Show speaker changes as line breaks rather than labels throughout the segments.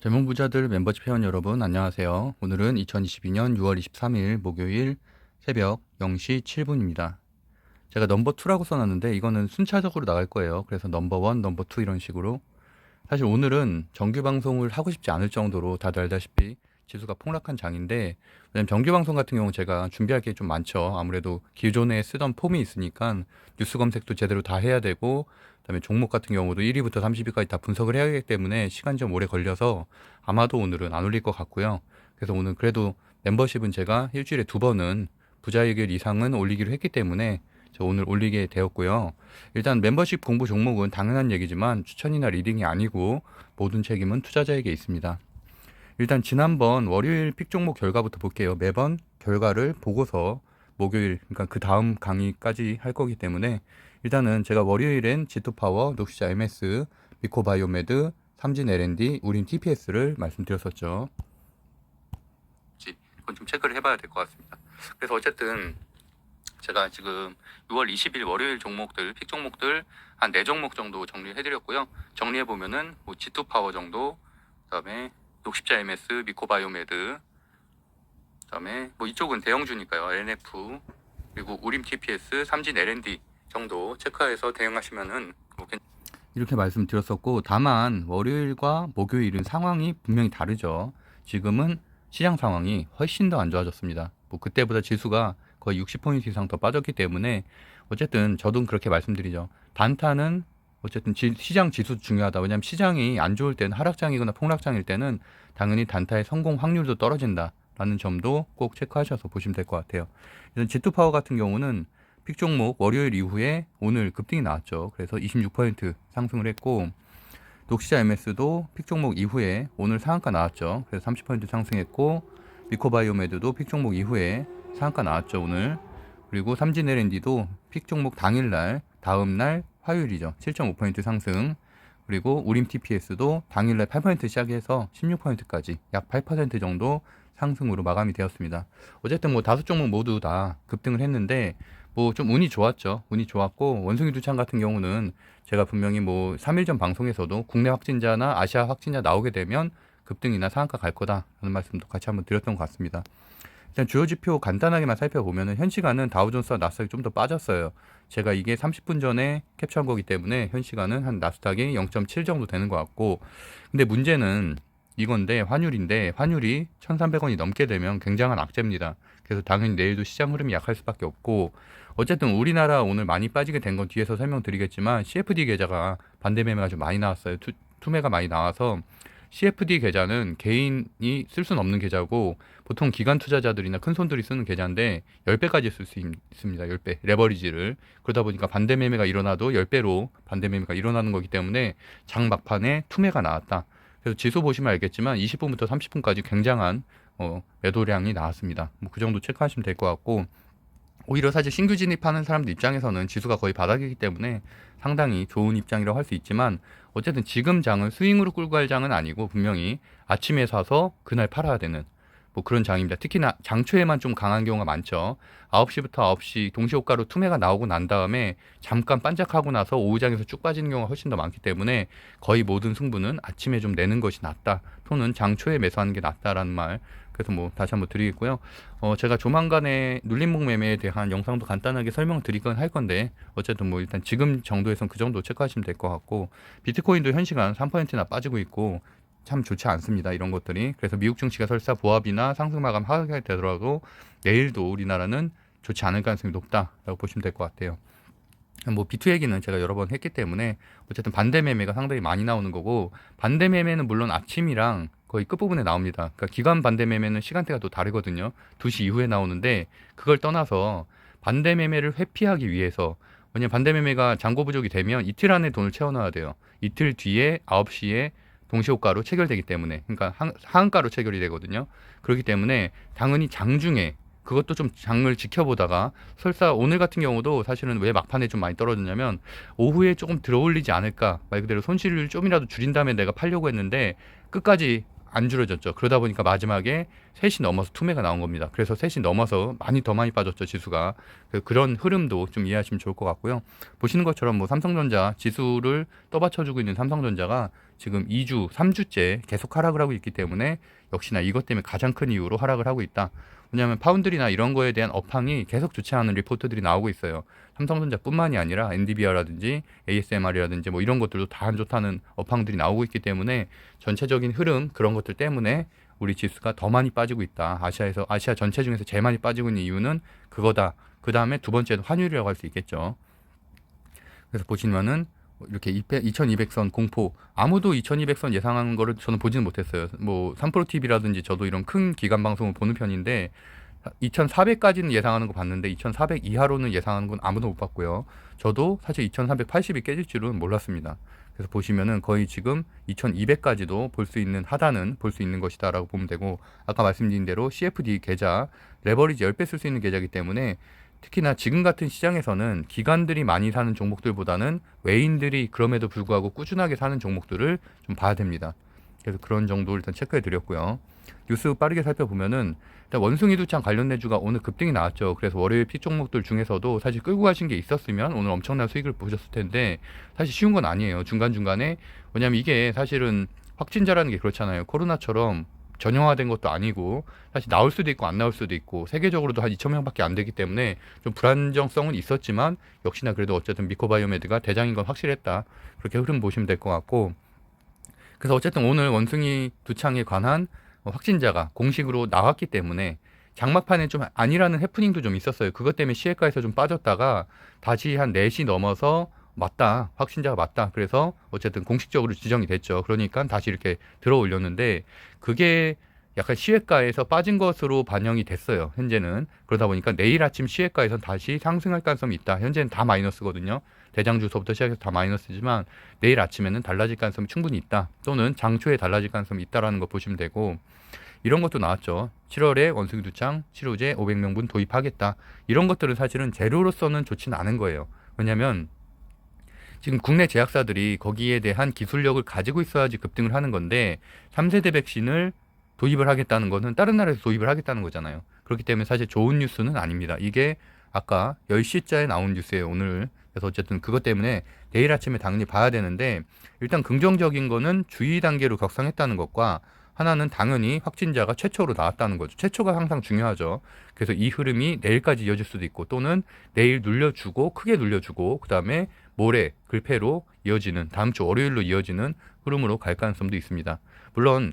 젊은 부자들 멤버십 회원 여러분 안녕하세요. 오늘은 2022년 6월 23일 목요일 새벽 0시 7분입니다. 제가 넘버 2라고 써놨는데 이거는 순차적으로 나갈 거예요. 그래서 넘버 1, 넘버 2 이런 식으로. 사실 오늘은 정규 방송을 하고 싶지 않을 정도로 다들 알다시피 지수가 폭락한 장인데, 왜냐면 정규 방송 같은 경우 제가 준비할 게 좀 많죠. 아무래도 기존에 쓰던 폼이 있으니까 뉴스 검색도 제대로 다 해야 되고, 그다음에 종목 같은 경우도 1위부터 30위까지 다 분석을 해야 하기 때문에 시간이 좀 오래 걸려서 아마도 오늘은 안 올릴 것 같고요. 그래서 오늘 그래도 멤버십은 제가 일주일에 2번은 부자의 길 이상은 올리기로 했기 때문에 저 오늘 올리게 되었고요. 일단 멤버십 공부 종목은 당연한 얘기지만 추천이나 리딩이 아니고 모든 책임은 투자자에게 있습니다. 일단 지난번 월요일 픽 종목 결과부터 볼게요. 매번 결과를 보고서 목요일, 그러니까 그 다음 강의까지 할 거기 때문에 일단은 제가 월요일엔 지투파워, 녹시자 MS, 미코바이오메드, 삼진 L&D, 우린 TPS를 말씀드렸었죠. 이건 좀 체크를 해봐야 될 것 같습니다. 그래서 어쨌든 제가 지금 6월 20일 월요일 종목들, 픽 종목들 한 4종목 정도 정리해드렸고요. 정리해보면은 뭐 G2파워 정도, 그다음에 녹십자 MS, 미코바이오메드, 그다음에 뭐 이쪽은 대형주니까요. NF, 그리고 우림 TPS, 삼진 L&D 정도 체크해서 대응하시면은 이렇게 말씀드렸었고, 다만 월요일과 목요일은 상황이 분명히 다르죠. 지금은 시장 상황이 훨씬 더 안 좋아졌습니다. 뭐 그때보다 지수가 거의 60포인트 이상 더 빠졌기 때문에 어쨌든 저도 그렇게 말씀드리죠. 단타는 어쨌든 시장 지수 중요하다. 왜냐하면 시장이 안 좋을 때는, 하락장이거나 폭락장일 때는 당연히 단타의 성공 확률도 떨어진다라는 점도 꼭 체크하셔서 보시면 될 것 같아요. 일단 G2파워 같은 경우는 픽 종목 월요일 이후에 오늘 급등이 나왔죠. 그래서 26% 상승을 했고, 녹시자 MS도 픽 종목 이후에 오늘 상한가 나왔죠. 그래서 30% 상승했고, 미코바이오메드도 픽 종목 이후에 상한가 나왔죠, 오늘. 그리고 삼진 L&D도 픽 종목 당일날, 다음날 화요일이죠. 7.5% 상승. 그리고 우림 TPS도 당일날 8% 시작해서 16%까지 약 8% 정도 상승으로 마감이 되었습니다. 어쨌든 뭐 5종목 모두 다 급등을 했는데 뭐 좀 운이 좋았죠. 운이 좋았고, 원숭이 두창 같은 경우는 제가 분명히 뭐 3일 전 방송에서도 국내 확진자나 아시아 확진자 나오게 되면 급등이나 상한가 갈 거다라는 말씀도 같이 한번 드렸던 것 같습니다. 일단 주요 지표 간단하게만 살펴보면은 현 시간은 다우존스와 나스닥이 좀 더 빠졌어요. 제가 이게 30분 전에 캡처한 거기 때문에 현 시간은 한 나스닥이 0.7 정도 되는 것 같고, 근데 문제는 이건데 환율인데, 환율이 1,300원이 넘게 되면 굉장한 악재입니다. 그래서 당연히 내일도 시장 흐름이 약할 수밖에 없고, 어쨌든 우리나라 오늘 많이 빠지게 된 건 뒤에서 설명드리겠지만 CFD 계좌가 반대 매매가 좀 많이 나왔어요. 투매가 많이 나와서 CFD 계좌는 개인이 쓸 수는 없는 계좌고, 보통 기관 투자자들이나 큰 손들이 쓰는 계좌인데 10배까지 쓸 수 있습니다. 10배 레버리지를. 그러다 보니까 반대 매매가 일어나도 10배로 반대 매매가 일어나는 거기 때문에 장 막판에 투매가 나왔다. 그래서 지수 보시면 알겠지만 20분부터 30분까지 굉장한 매도량이 나왔습니다. 뭐 그 정도 체크하시면 될 것 같고, 오히려 사실 신규 진입하는 사람들 입장에서는 지수가 거의 바닥이기 때문에 상당히 좋은 입장이라고 할 수 있지만, 어쨌든 지금 장은 스윙으로 끌고 갈 장은 아니고 분명히 아침에 사서 그날 팔아야 되는 뭐 그런 장입니다. 특히나 장초에만 좀 강한 경우가 많죠. 9시부터 9시 동시호가로 투매가 나오고 난 다음에 잠깐 반짝하고 나서 오후장에서 쭉 빠지는 경우가 훨씬 더 많기 때문에 거의 모든 승부는 아침에 좀 내는 것이 낫다, 또는 장초에 매수하는 게 낫다라는 말, 그래서 뭐 다시 한번 드리겠고요. 제가 조만간에 눌림목 매매에 대한 영상도 간단하게 설명드리건 할 건데, 어쨌든 뭐 일단 지금 정도에선 그 정도 체크하시면 될 것 같고, 비트코인도 현 시간 3%나 빠지고 있고 참 좋지 않습니다, 이런 것들이. 그래서 미국 증시가 설사 보합이나 상승 마감 하게 되더라도 내일도 우리나라는 좋지 않을 가능성이 높다라고 보시면 될 것 같아요. 뭐 비투 얘기는 제가 여러 번 했기 때문에 어쨌든 반대 매매가 상당히 많이 나오는 거고, 반대 매매는 물론 아침이랑 거의 끝부분에 나옵니다. 그러니까 기관 반대 매매는 시간대가 또 다르거든요. 2시 이후에 나오는데, 그걸 떠나서 반대 매매를 회피하기 위해서, 왜냐면 반대 매매가 잔고 부족이 되면 이틀 안에 돈을 채워놔야 돼요. 이틀 뒤에 9시에 동시호가로 체결되기 때문에, 그러니까 하한가로 체결이 되거든요. 그렇기 때문에 당연히 장중에, 그것도 좀 장을 지켜보다가, 설사 오늘 같은 경우도 사실은 왜 막판에 좀 많이 떨어졌냐면 오후에 조금 들어올리지 않을까, 말 그대로 손실을 좀이라도 줄인 다음에 내가 팔려고 했는데 끝까지 안 줄어졌죠. 그러다 보니까 마지막에 3시 넘어서 투매가 나온 겁니다. 그래서 3시 넘어서 더 많이 빠졌죠, 지수가. 그런 흐름도 좀 이해하시면 좋을 것 같고요. 보시는 것처럼 뭐 삼성전자 지수를 떠받쳐주고 있는 삼성전자가 지금 2주, 3주째 계속 하락을 하고 있기 때문에 역시나 이것 때문에 가장 큰 이유로 하락을 하고 있다. 왜냐하면 파운드리나 이런 거에 대한 업황이 계속 좋지 않은 리포트들이 나오고 있어요. 삼성전자뿐만이 아니라 엔비디아라든지 ASMR이라든지 뭐 이런 것들도 다 안 좋다는 업황들이 나오고 있기 때문에 전체적인 흐름 그런 것들 때문에 우리 지수가 더 많이 빠지고 있다. 아시아 전체 중에서 제일 많이 빠지고 있는 이유는 그거다. 그 다음에 두 번째는 환율이라고 할 수 있겠죠. 그래서 보시면은 이렇게 2200선 공포, 아무도 2200선 예상한 거를 저는 보지는 못했어요. 뭐 삼프로 TV라든지 저도 이런 큰 기관 방송을 보는 편인데 2400까지는 예상하는 거 봤는데 2400 이하로는 예상하는 건 아무도 못 봤고요. 저도 사실 2480이 깨질 줄은 몰랐습니다. 그래서 보시면은 거의 지금 2200까지도 볼 수 있는 하단은 볼 수 있는 것이다라고 보면 되고, 아까 말씀드린 대로 CFD 계좌 레버리지 10배 쓸 수 있는 계좌이기 때문에 특히나 지금 같은 시장에서는 기관들이 많이 사는 종목들보다는 외인들이 그럼에도 불구하고 꾸준하게 사는 종목들을 좀 봐야 됩니다. 그래서 그런 정도를 일단 체크해 드렸고요. 뉴스 빠르게 살펴보면은 일단 원숭이 두창 관련 내주가 오늘 급등이 나왔죠. 그래서 월요일 픽 종목들 중에서도 사실 끌고 가신 게 있었으면 오늘 엄청난 수익을 보셨을 텐데 사실 쉬운 건 아니에요. 중간중간에. 왜냐면 이게 사실은 확진자라는 게 그렇잖아요. 코로나처럼 전형화된 것도 아니고 사실 나올 수도 있고 안 나올 수도 있고 세계적으로도 한 2천 명밖에 안 되기 때문에 좀 불안정성은 있었지만 역시나 그래도 어쨌든 미코바이오메드가 대장인 건 확실했다. 그렇게 흐름 보시면 될 것 같고, 그래서 어쨌든 오늘 원숭이 두창에 관한 확진자가 공식으로 나왔기 때문에 장막판에 좀 아니라는 해프닝도 좀 있었어요. 그것 때문에 시외가에서 좀 빠졌다가 다시 한 4시 넘어서 맞다, 확진자가 맞다, 그래서 어쨌든 공식적으로 지정이 됐죠. 그러니까 다시 이렇게 들어 올렸는데 그게 약간 시외가에서 빠진 것으로 반영이 됐어요. 현재는. 그러다 보니까 내일 아침 시외가에선 다시 상승할 가능성이 있다. 현재는 다 마이너스거든요. 대장주서부터 시작해서 다 마이너스지만 내일 아침에는 달라질 가능성이 충분히 있다. 또는 장초에 달라질 가능성이 있다라는 거 보시면 되고, 이런 것도 나왔죠. 7월에 원숭이 두창 치료제 500명분 도입하겠다. 이런 것들은 사실은 재료로서는 좋지는 않은 거예요. 왜냐하면 지금 국내 제약사들이 거기에 대한 기술력을 가지고 있어야지 급등을 하는 건데 3세대 백신을 도입을 하겠다는 것은 다른 나라에서 도입을 하겠다는 거잖아요. 그렇기 때문에 사실 좋은 뉴스는 아닙니다. 이게 아까 10시자에 나온 뉴스예요, 오늘. 그래서 어쨌든 그것 때문에 내일 아침에 당연히 봐야 되는데, 일단 긍정적인 거는 주의 단계로 격상했다는 것과 하나는 당연히 확진자가 최초로 나왔다는 거죠. 최초가 항상 중요하죠. 그래서 이 흐름이 내일까지 이어질 수도 있고 또는 내일 눌려주고 크게 눌려주고 그 다음에 모레 글패로 이어지는, 다음 주 월요일로 이어지는 흐름으로 갈 가능성도 있습니다. 물론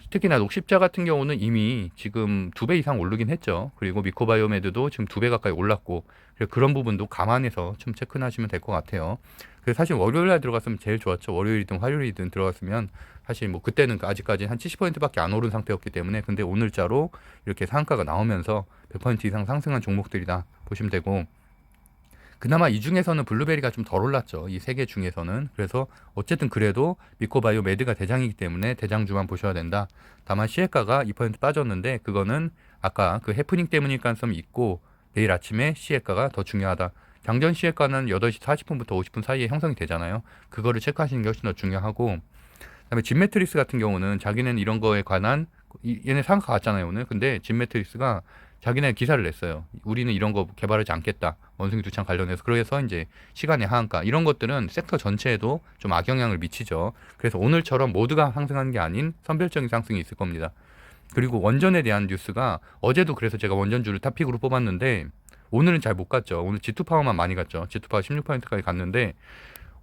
특히나 녹십자 같은 경우는 이미 지금 2배 이상 오르긴 했죠. 그리고 미코바이오메드도 지금 2배 가까이 올랐고, 그런 부분도 감안해서 좀 체크하시면 될 것 같아요. 그래서 사실 월요일날 들어갔으면 제일 좋았죠. 월요일이든 화요일이든 들어갔으면 사실 뭐 그때는 아직까지 한 70%밖에 안 오른 상태였기 때문에, 근데 오늘자로 이렇게 상한가가 나오면서 100% 이상 상승한 종목들이다 보시면 되고, 그나마 이 중에서는 블루베리가 좀 덜 올랐죠. 이 세 개 중에서는. 그래서 어쨌든 그래도 미코바이오메드가 대장이기 때문에 대장주만 보셔야 된다. 다만 시에가가 2% 빠졌는데 그거는 아까 그 해프닝 때문일 가능성이 있고 내일 아침에 시에가가 더 중요하다. 장전 시에가는 8시 40분부터 50분 사이에 형성이 되잖아요. 그거를 체크하시는 게 훨씬 더 중요하고, 그다음에 진매트리스 같은 경우는 자기네는 이런 거에 관한 얘네 상한가 갔잖아요 오늘. 근데 진매트리스가 자기네 기사를 냈어요. 우리는 이런 거 개발하지 않겠다. 원숭이 두창 관련해서. 그래서 이제 시간의 하한가 이런 것들은 섹터 전체에도 좀 악영향을 미치죠. 그래서 오늘처럼 모두가 상승하는 게 아닌 선별적인 상승이 있을 겁니다. 그리고 원전에 대한 뉴스가 어제도, 그래서 제가 원전주를 탑픽으로 뽑았는데 오늘은 잘 못 갔죠. 오늘 G2파워만 많이 갔죠. G2파워 16%까지 갔는데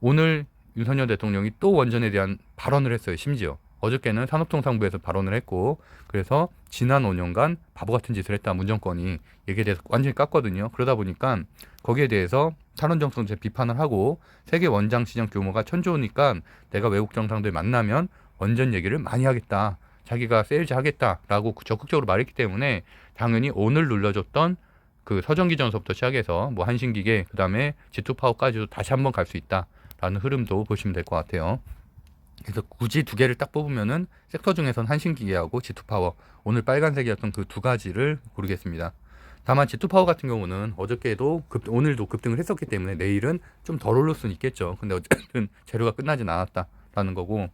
오늘 윤석열 대통령이 또 원전에 대한 발언을 했어요. 심지어 어저께는 산업통상부에서 발언을 했고, 그래서 지난 5년간 바보 같은 짓을 했다, 문정권이. 얘기에 대해서 완전히 깠거든요. 그러다 보니까 거기에 대해서 탈원정성제 비판을 하고 세계 원장 시장 규모가 1000조니까 내가 외국 정상들 만나면 원전 얘기를 많이 하겠다, 자기가 세일즈 하겠다라고 적극적으로 말했기 때문에 당연히 오늘 눌러줬던 그 서전기전서부터 시작해서 뭐 한신기계 그 다음에 G2파워까지도 다시 한번 갈 수 있다라는 흐름도 보시면 될 것 같아요. 그래서 굳이 두 개를 딱 뽑으면은 섹터 중에선 한신기계하고 G2파워, 오늘 빨간색이었던 그 두 가지를 고르겠습니다. 다만 G2파워 같은 경우는 어저께도 오늘도 급등을 했었기 때문에 내일은 좀 덜 오를 수는 있겠죠. 근데 어쨌든 재료가 끝나진 않았다라는 거고,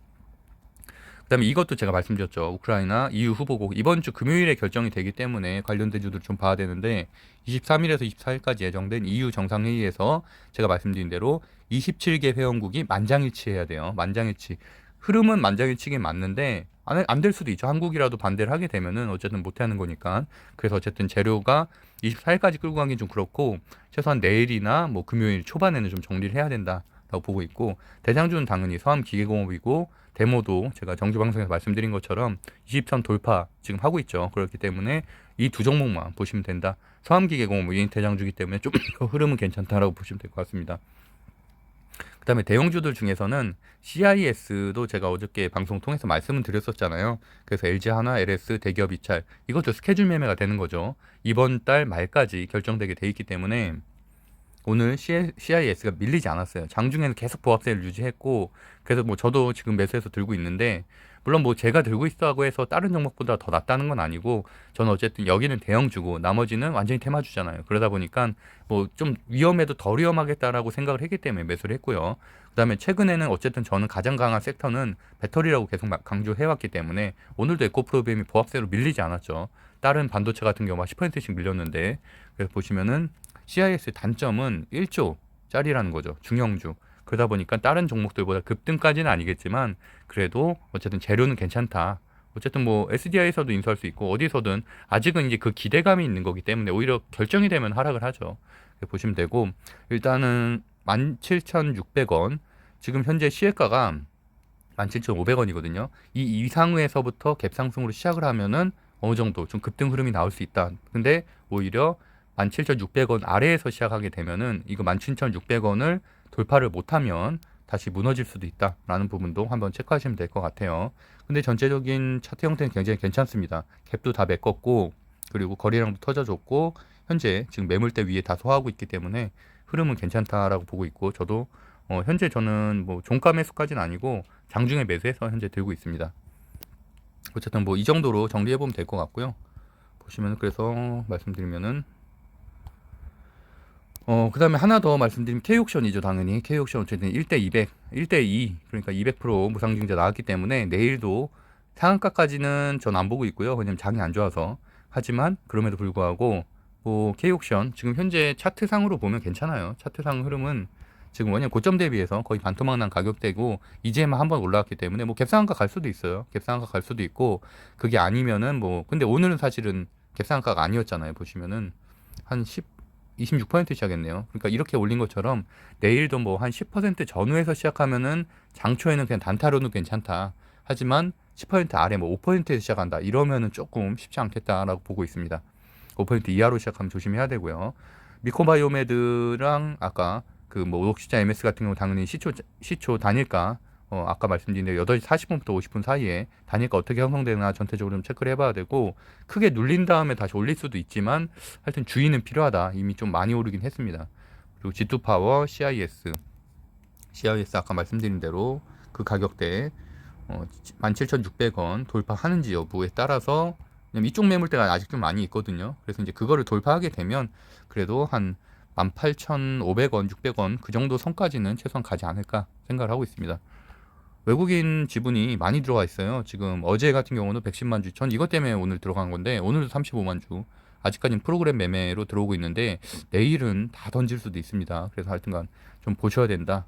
그다음에 이것도 제가 말씀드렸죠. 우크라이나 EU 후보국 이번 주 금요일에 결정이 되기 때문에 관련된 주들 좀 봐야 되는데 23일에서 24일까지 예정된 EU 정상회의에서 제가 말씀드린 대로 27개 회원국이 만장일치해야 돼요. 만장일치. 흐름은 만장일치긴 맞는데 안 될 수도 있죠. 한국이라도 반대를 하게 되면은 어쨌든 못하는 거니까. 그래서 어쨌든 재료가 24일까지 끌고 가긴 좀 그렇고 최소한 내일이나 뭐 금요일 초반에는 좀 정리를 해야 된다라고 보고 있고 대장주는 당연히 서암기계공업이고 데모도 제가 정규방송에서 말씀드린 것처럼 20선 돌파 지금 하고 있죠. 그렇기 때문에 이 두 종목만 보시면 된다. 서암기계공업 이 대장주기 때문에 좀 더 흐름은 괜찮다라고 보시면 될 것 같습니다. 그다음에 대형주들 중에서는 CIS도 제가 어저께 방송 통해서 말씀을 드렸었잖아요. 그래서 LG 하나, LS, 대기업 이찰 이것도 스케줄 매매가 되는 거죠. 이번 달 말까지 결정되게 돼 있기 때문에 오늘 CIS가 밀리지 않았어요. 장중에는 계속 보합세를 유지했고 그래서 뭐 저도 지금 매수해서 들고 있는데 물론 뭐 제가 들고 있다고 해서 다른 종목보다 더 낫다는 건 아니고 저는 어쨌든 여기는 대형주고 나머지는 완전히 테마주잖아요. 그러다 보니까 뭐 좀 위험해도 덜 위험하겠다라고 생각을 했기 때문에 매수를 했고요. 그다음에 최근에는 어쨌든 저는 가장 강한 섹터는 배터리라고 계속 강조해왔기 때문에 오늘도 에코프로비엠이 보합세로 밀리지 않았죠. 다른 반도체 같은 경우 10%씩 밀렸는데 그래서 보시면은 CIS 단점은 1조짜리라는 거죠. 중형주. 그러다 보니까 다른 종목들보다 급등까지는 아니겠지만 그래도 어쨌든 재료는 괜찮다. 어쨌든 뭐 SDI에서도 인수할 수 있고 어디서든 아직은 이제 그 기대감이 있는 거기 때문에 오히려 결정이 되면 하락을 하죠. 보시면 되고 일단은 17,600원 지금 현재 시혜가가 17,500원이거든요. 이 이상에서부터 갭상승으로 시작을 하면은 어느 정도 좀 급등 흐름이 나올 수 있다. 근데 오히려 17,600원 아래에서 시작하게 되면은 이거 17,600원을 돌파를 못하면 다시 무너질 수도 있다라는 부분도 한번 체크하시면 될 것 같아요. 근데 전체적인 차트 형태는 굉장히 괜찮습니다. 갭도 다 메꿨고 그리고 거래량도 터져줬고 현재 지금 매물대 위에 다 소화하고 있기 때문에 흐름은 괜찮다라고 보고 있고 저도 현재 저는 뭐 종가 매수까지는 아니고 장중에 매수해서 현재 들고 있습니다. 어쨌든 뭐 이 정도로 정리해 보면 될 것 같고요. 보시면 그래서 말씀드리면은 그 다음에 하나 더 말씀드리면 K옥션이죠. 당연히 K옥션 어쨌든 1대 200, 1대 2 그러니까 200% 무상증자 나왔기 때문에 내일도 상한가까지는 전 안 보고 있고요. 왜냐면 장이 안 좋아서. 하지만 그럼에도 불구하고 뭐 K옥션 지금 현재 차트상으로 보면 괜찮아요. 차트상 흐름은 지금 왜냐면 고점 대비해서 거의 반토막 난 가격대고 이제만 한번 올라왔기 때문에 뭐 갭상한가 갈 수도 있어요. 갭상한가 갈 수도 있고 그게 아니면은 뭐 근데 오늘은 사실은 갭상한가가 아니었잖아요. 보시면은 한 26% 시작했네요. 그러니까 이렇게 올린 것처럼 내일도 뭐 한 10% 전후에서 시작하면은 장초에는 그냥 단타로는 괜찮다. 하지만 10% 아래 뭐 5%에서 시작한다. 이러면은 조금 쉽지 않겠다라고 보고 있습니다. 5% 이하로 시작하면 조심해야 되고요. 미코바이오메드랑 아까 그 뭐 녹시자 MS 같은 경우 당연히 시초 단일가 아까 말씀드린 대로 8시 40분부터 50분 사이에 단위가 어떻게 형성되나 전체적으로 좀 체크를 해봐야 되고 크게 눌린 다음에 다시 올릴 수도 있지만 하여튼 주의는 필요하다. 이미 좀 많이 오르긴 했습니다. 그리고 G2파워, CIS 아까 말씀드린 대로 그 가격대 17,600원 돌파하는지 여부에 따라서 이쪽 매물대가 아직 좀 많이 있거든요. 그래서 이제 그거를 돌파하게 되면 그래도 한 18,500원, 600원 그 정도 선까지는 최소한 가지 않을까 생각을 하고 있습니다. 외국인 지분이 많이 들어가 있어요. 지금 어제 같은 경우는 110만 주. 전 이것 때문에 오늘 들어간 건데 오늘도 35만 주. 아직까지는 프로그램 매매로 들어오고 있는데 내일은 다 던질 수도 있습니다. 그래서 하여튼간 좀 보셔야 된다.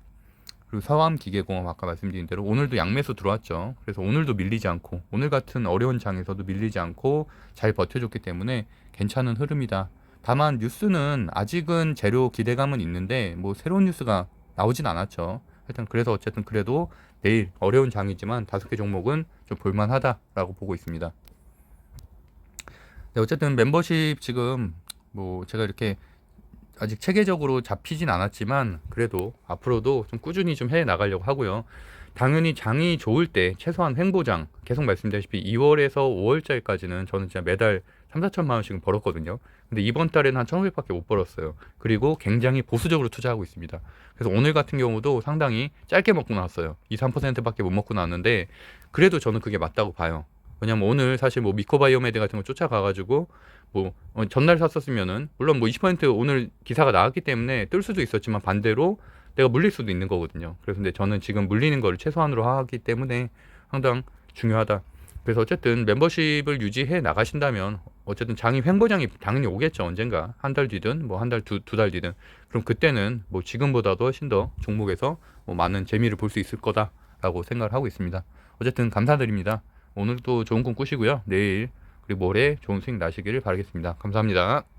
그리고 서암기계공업 아까 말씀드린 대로 오늘도 양매수 들어왔죠. 그래서 오늘도 밀리지 않고 오늘 같은 어려운 장에서도 밀리지 않고 잘 버텨줬기 때문에 괜찮은 흐름이다. 다만 뉴스는 아직은 재료 기대감은 있는데 뭐 새로운 뉴스가 나오진 않았죠. 하여튼 그래서 어쨌든 그래도 내일 어려운 장이지만 5개 종목은 좀 볼만하다라고 보고 있습니다. 네, 어쨌든 멤버십 지금 뭐 제가 이렇게 아직 체계적으로 잡히진 않았지만 그래도 앞으로도 좀 꾸준히 좀 해 나가려고 하고요. 당연히 장이 좋을 때 최소한 횡보장 계속 말씀드렸다시피 2월에서 5월짜리까지는 저는 진짜 매달 3, 4천만 원씩은 벌었거든요. 근데 이번 달에는 한 1,500밖에 못 벌었어요. 그리고 굉장히 보수적으로 투자하고 있습니다. 그래서 오늘 같은 경우도 상당히 짧게 먹고 나왔어요. 2, 3%밖에 못 먹고 나왔는데 그래도 저는 그게 맞다고 봐요. 왜냐면 오늘 사실 뭐 미코바이오메드 같은 거 쫓아가가지고 뭐 전날 샀었으면은 물론 뭐 20% 오늘 기사가 나왔기 때문에 뜰 수도 있었지만 반대로 내가 물릴 수도 있는 거거든요. 그래서 근데 저는 지금 물리는 거를 최소한으로 하기 때문에 항상 중요하다. 그래서 어쨌든 멤버십을 유지해 나가신다면 어쨌든 횡보장이 당연히 오겠죠. 언젠가 한 달 뒤든 뭐 한 달 두 달 뒤든. 그럼 그때는 뭐 지금보다도 훨씬 더 종목에서 뭐 많은 재미를 볼 수 있을 거다라고 생각을 하고 있습니다. 어쨌든 감사드립니다. 오늘도 좋은 꿈 꾸시고요. 내일 그리고 모레 좋은 수익 나시기를 바라겠습니다. 감사합니다.